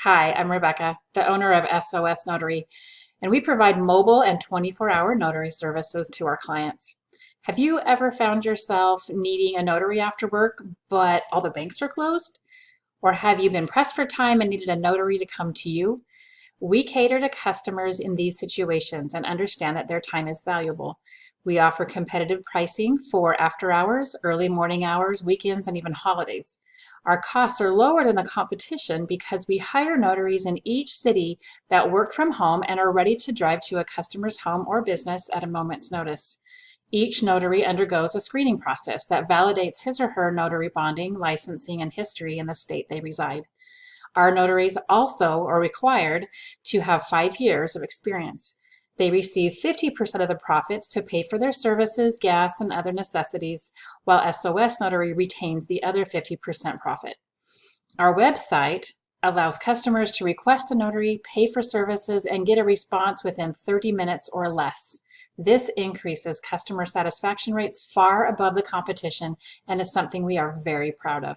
Hi, I'm Rebecca, the owner of SOS Notary, and we provide mobile and 24-hour notary services to our clients. Have you ever found yourself needing a notary after work, but all the banks are closed? Or have you been pressed for time and needed a notary to come to you? We cater to customers in these situations and understand that their time is valuable. We offer competitive pricing for after hours, early morning hours, weekends, and even holidays. Our costs are lower than the competition because we hire notaries in each city that work from home and are ready to drive to a customer's home or business at a moment's notice. Each notary undergoes a screening process that validates his or her notary bonding, licensing, and history in the state they reside. Our notaries also are required to have 5 years of experience. They receive 50% of the profits to pay for their services, gas, and other necessities, while SOS Notary retains the other 50% profit. Our website allows customers to request a notary, pay for services, and get a response within 30 minutes or less. This increases customer satisfaction rates far above the competition and is something we are very proud of.